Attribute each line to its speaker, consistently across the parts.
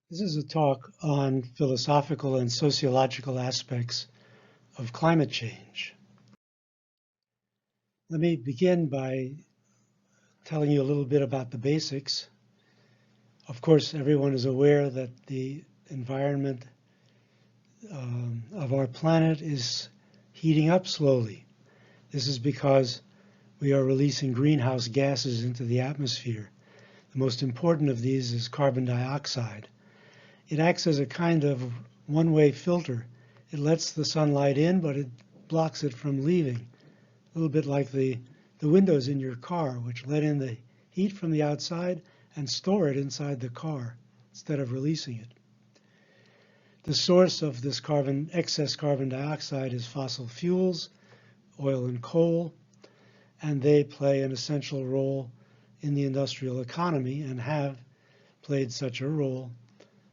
Speaker 1: This is a talk on philosophical and sociological aspects of climate change. Let me begin by telling you a little bit about the basics. Of course, everyone is aware that the environment of our planet is heating up slowly. This is because we are releasing greenhouse gases into the atmosphere. The most important of these is carbon dioxide. It acts as a kind of one-way filter. It lets the sunlight in, but it blocks it from leaving. A little bit like the windows in your car, which let in the heat from the outside and store it inside the car instead of releasing it. The source of this excess carbon dioxide is fossil fuels, oil and coal, and they play an essential role in the industrial economy and have played such a role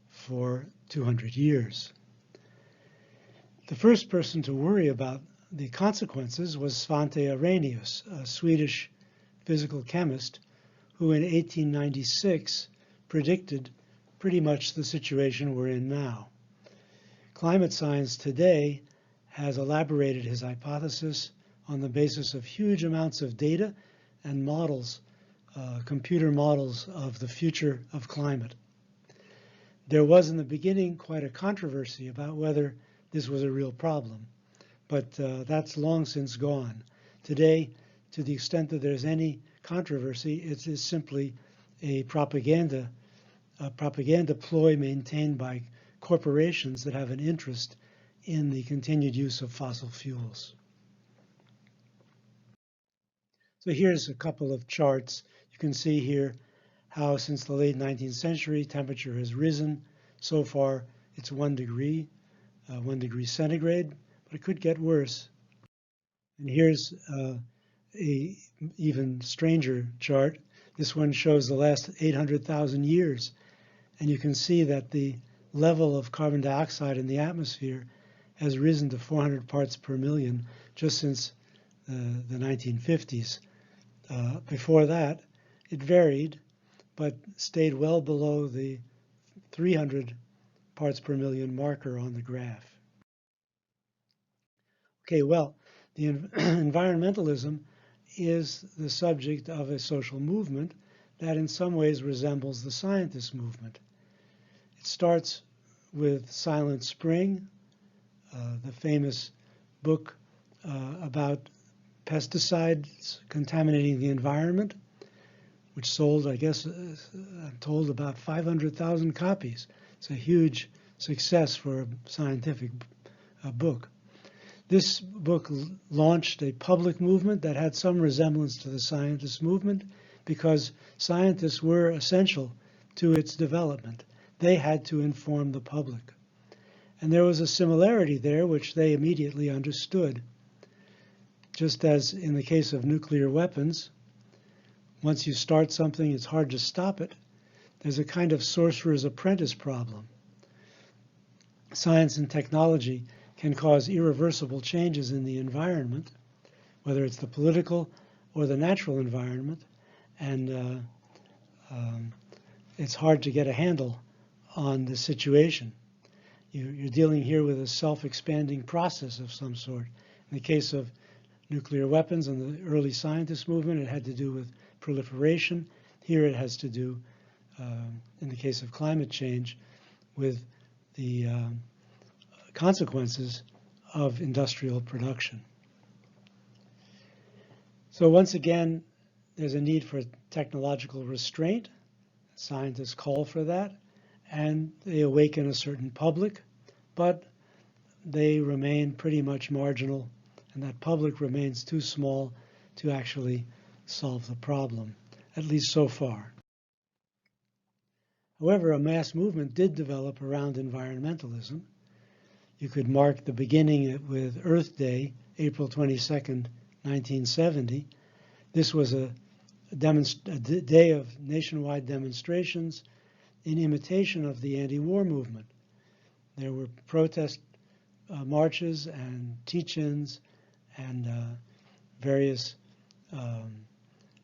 Speaker 1: for 200 years. The first person to worry about the consequences was Svante Arrhenius, a Swedish physical chemist who in 1896 predicted pretty much the situation we're in now. Climate science today has elaborated his hypothesis on the basis of huge amounts of data and models, computer models of the future of climate. There was in the beginning quite a controversy about whether this was a real problem, but that's long since gone. Today, to the extent that there's any controversy, it is simply a propaganda ploy maintained by corporations that have an interest in the continued use of fossil fuels. So here's a couple of charts. You can see here how since the late 19th century temperature has risen. So far it's 1 degree centigrade, but it could get worse. And here's a even stranger chart. This one shows the last 800,000 years. And you can see that the level of carbon dioxide in the atmosphere has risen to 400 parts per million just since the 1950s. Before that, it varied, but stayed well below the 300 parts per million marker on the graph. Okay, well, the environmentalism is the subject of a social movement that in some ways resembles the scientist movement. It starts with Silent Spring, the famous book about pesticides contaminating the environment, which sold, I guess, I'm told, about 500,000 copies. It's a huge success for a scientific book. This book launched a public movement that had some resemblance to the scientist movement because scientists were essential to its development. They had to inform the public. And there was a similarity there which they immediately understood. Just as in the case of nuclear weapons, once you start something, it's hard to stop it. There's a kind of sorcerer's apprentice problem. Science and technology can cause irreversible changes in the environment, whether it's the political or the natural environment, and it's hard to get a handle on the situation. You're dealing here with a self-expanding process of some sort. In the case of nuclear weapons and the early scientist movement, it had to do with proliferation. Here it has to do, in the case of climate change, with the consequences of industrial production. So once again, there's a need for technological restraint. Scientists call for that, and they awaken a certain public, but they remain pretty much marginal, and that public remains too small to actually solve the problem, at least so far. However, a mass movement did develop around environmentalism. You could mark the beginning with Earth Day, April 22nd, 1970. This was a day of nationwide demonstrations in imitation of the anti-war movement. There were protest marches and teach-ins and various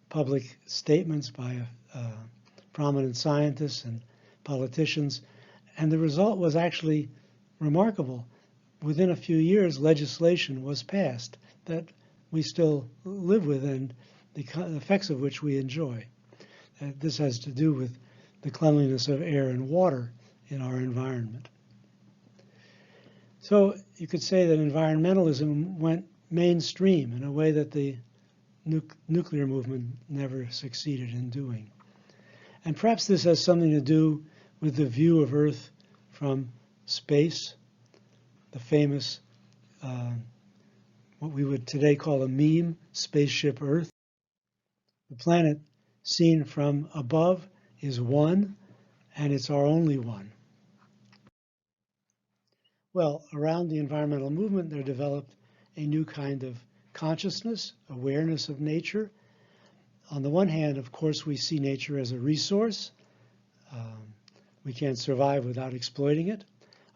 Speaker 1: public statements by prominent scientists and politicians. And the result was actually remarkable. Within a few years, legislation was passed that we still live with and the effects of which we enjoy. This has to do with the cleanliness of air and water in our environment. So you could say that environmentalism went mainstream in a way that the nuclear movement never succeeded in doing. And perhaps this has something to do with the view of Earth from space, the famous, what we would today call a meme, Spaceship Earth. The planet seen from above is one, and it's our only one. Well, around the environmental movement, there developed a new kind of consciousness, awareness of nature. On the one hand, of course, we see nature as a resource. We can't survive without exploiting it.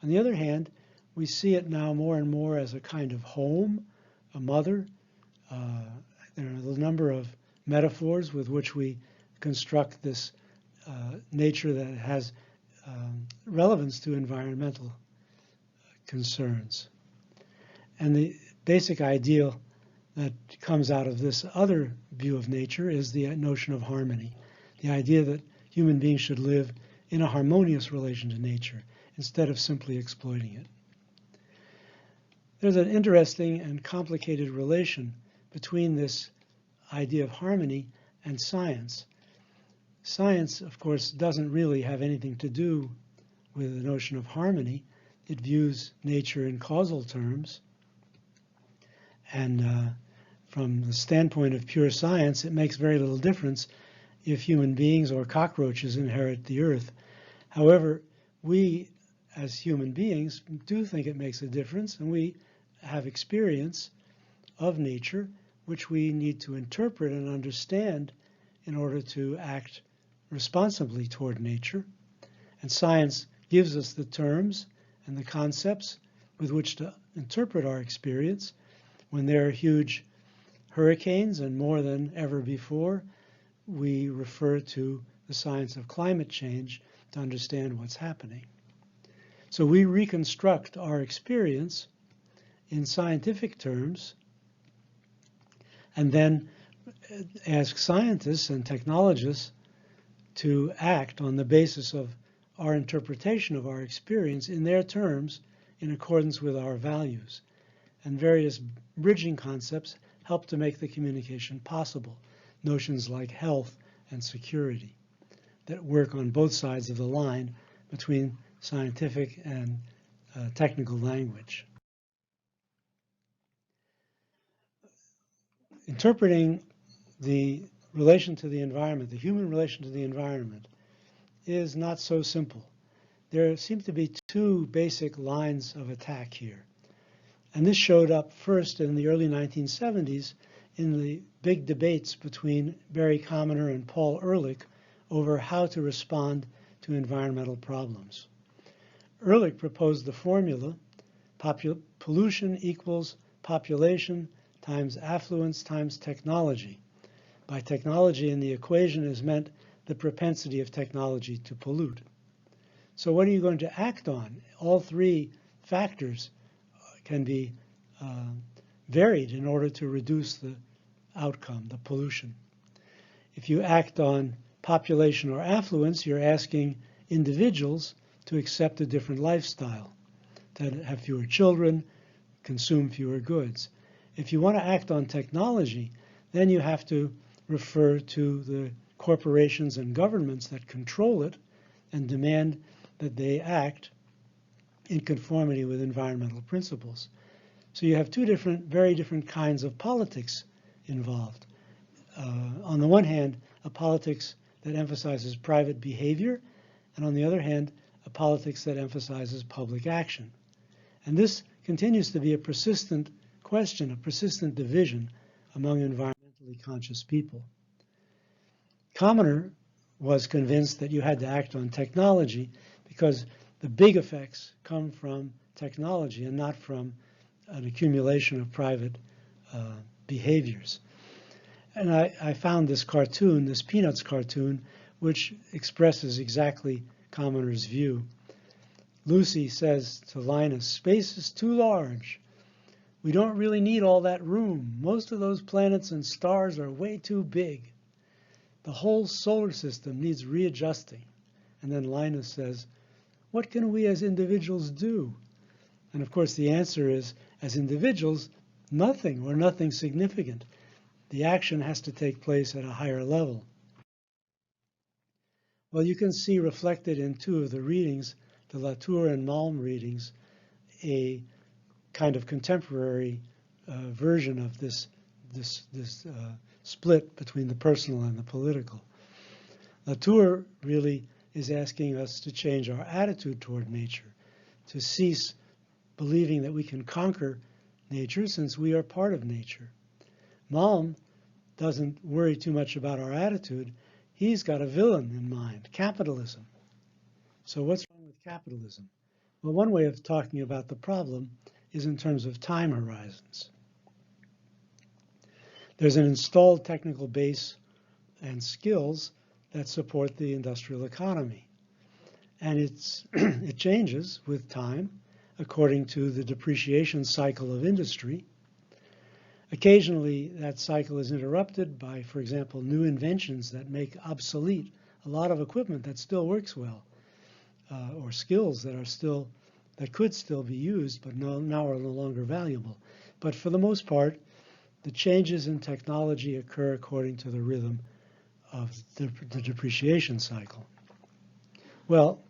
Speaker 1: On the other hand, we see it now more and more as a kind of home, a mother. There are a number of metaphors with which we construct this nature that has relevance to environmental concerns. And the basic ideal that comes out of this other view of nature is the notion of harmony, the idea that human beings should live in a harmonious relation to nature instead of simply exploiting it. There's an interesting and complicated relation between this idea of harmony and science. Science, of course, doesn't really have anything to do with the notion of harmony. It views nature in causal terms. And from the standpoint of pure science, it makes very little difference if human beings or cockroaches inherit the earth. However, we as human beings do think it makes a difference, and we have experience of nature which we need to interpret and understand in order to act responsibly toward nature. And science gives us the terms and the concepts with which to interpret our experience. When there are huge hurricanes, and more than ever before, we refer to the science of climate change to understand what's happening. So we reconstruct our experience in scientific terms and then ask scientists and technologists to act on the basis of our interpretation of our experience in their terms in accordance with our values. And various bridging concepts help to make the communication possible. Notions like health and security that work on both sides of the line between scientific and technical language. Interpreting the relation to the environment, the human relation to the environment, is not so simple. There seem to be two basic lines of attack here. And this showed up first in the early 1970s in the big debates between Barry Commoner and Paul Ehrlich over how to respond to environmental problems. Ehrlich proposed the formula, pollution equals population times affluence times technology. By technology in the equation is meant the propensity of technology to pollute. So what are you going to act on? All three factors can be varied in order to reduce the outcome, the pollution. If you act on population or affluence, you're asking individuals to accept a different lifestyle, to have fewer children, consume fewer goods. If you want to act on technology, then you have to refer to the corporations and governments that control it and demand that they act in conformity with environmental principles. So you have two very different kinds of politics involved. On the one hand, a politics that emphasizes private behavior, and on the other hand, a politics that emphasizes public action. And this continues to be a persistent question, a persistent division among environmentally conscious people. Commoner was convinced that you had to act on technology because the big effects come from technology and not from an accumulation of private behaviors. And I found this cartoon, this Peanuts cartoon, which expresses exactly Commoner's view. Lucy says to Linus, "Space is too large. We don't really need all that room. Most of those planets and stars are way too big. The whole solar system needs readjusting." And then Linus says, "What can we as individuals do?" And of course the answer is, as individuals, nothing or nothing significant. The action has to take place at a higher level. Well, you can see reflected in two of the readings, the Latour and Malm readings, a kind of contemporary version of this split between the personal and the political. Latour really is asking us to change our attitude toward nature, to cease believing that we can conquer nature since we are part of nature. Malm doesn't worry too much about our attitude. He's got a villain in mind, capitalism. So what's wrong with capitalism? Well, one way of talking about the problem is in terms of time horizons. There's an installed technical base and skills that support the industrial economy. And it changes with time according to the depreciation cycle of industry. Occasionally, that cycle is interrupted by, for example, new inventions that make obsolete a lot of equipment that still works well, or skills that could still be used, but now are no longer valuable. But for the most part, the changes in technology occur according to the rhythm of the depreciation cycle. Well,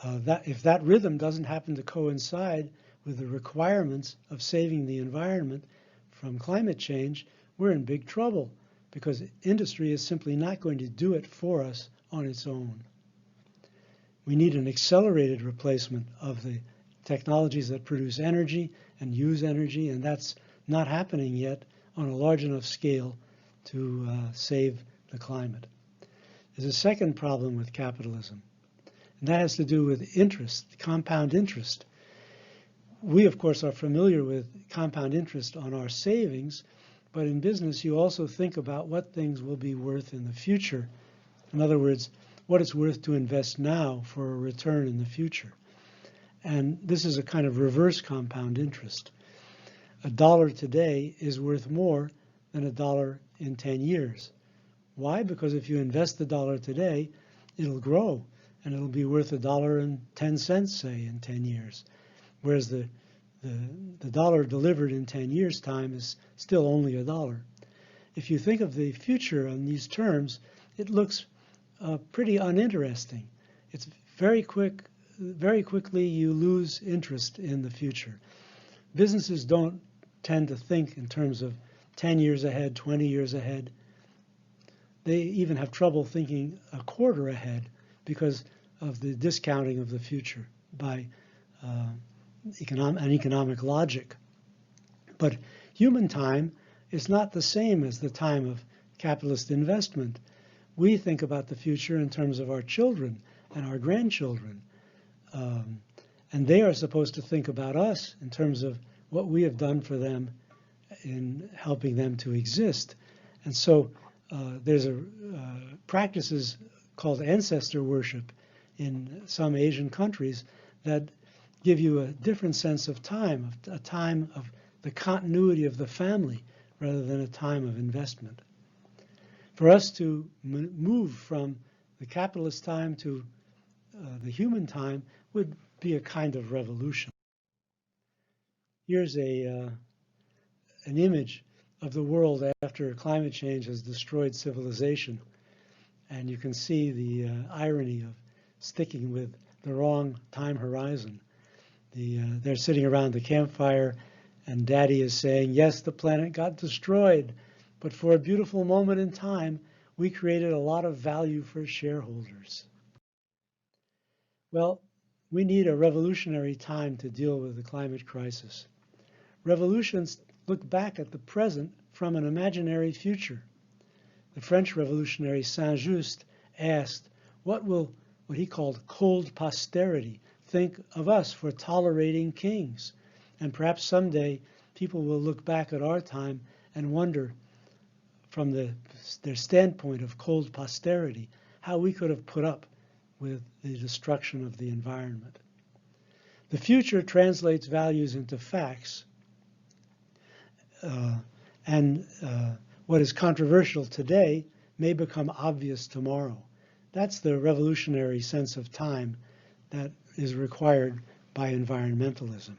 Speaker 1: if that rhythm doesn't happen to coincide with the requirements of saving the environment from climate change, we're in big trouble because industry is simply not going to do it for us on its own. We need an accelerated replacement of the technologies that produce energy and use energy, and that's not happening yet on a large enough scale to save the climate. There's a second problem with capitalism, and that has to do with interest, compound interest. We, of course, are familiar with compound interest on our savings, but in business you also think about what things will be worth in the future. In other words, what it's worth to invest now for a return in the future. And this is a kind of reverse compound interest. A dollar today is worth more than a dollar in 10 years. Why? Because if you invest the dollar today, it'll grow, and it'll be worth $1.10, say, in 10 years. Whereas the dollar delivered in 10 years' time is still only a dollar. If you think of the future in these terms, it looks pretty uninteresting. It's very quickly you lose interest in the future. Businesses don't tend to think in terms of 10 years ahead, 20 years ahead. They even have trouble thinking a quarter ahead because of the discounting of the future by economic logic. But human time is not the same as the time of capitalist investment. We think about the future in terms of our children and our grandchildren. And they are supposed to think about us in terms of what we have done for them in helping them to exist. And so there's practices called ancestor worship in some Asian countries that give you a different sense of time, a time of the continuity of the family rather than a time of investment. For us to move from the capitalist time to the human time would be a kind of revolution. Here's an image of the world after climate change has destroyed civilization. And you can see the irony of sticking with the wrong time horizon. They're sitting around the campfire, and Daddy is saying, yes, the planet got destroyed, but for a beautiful moment in time, we created a lot of value for shareholders. Well, we need a revolutionary time to deal with the climate crisis. Revolutions look back at the present from an imaginary future. The French revolutionary Saint-Just asked, what he called cold posterity think of us for tolerating kings? And perhaps someday people will look back at our time and wonder, from their standpoint of cold posterity, how we could have put up with the destruction of the environment. The future translates values into facts, and what is controversial today may become obvious tomorrow. That's the revolutionary sense of time that is required by environmentalism.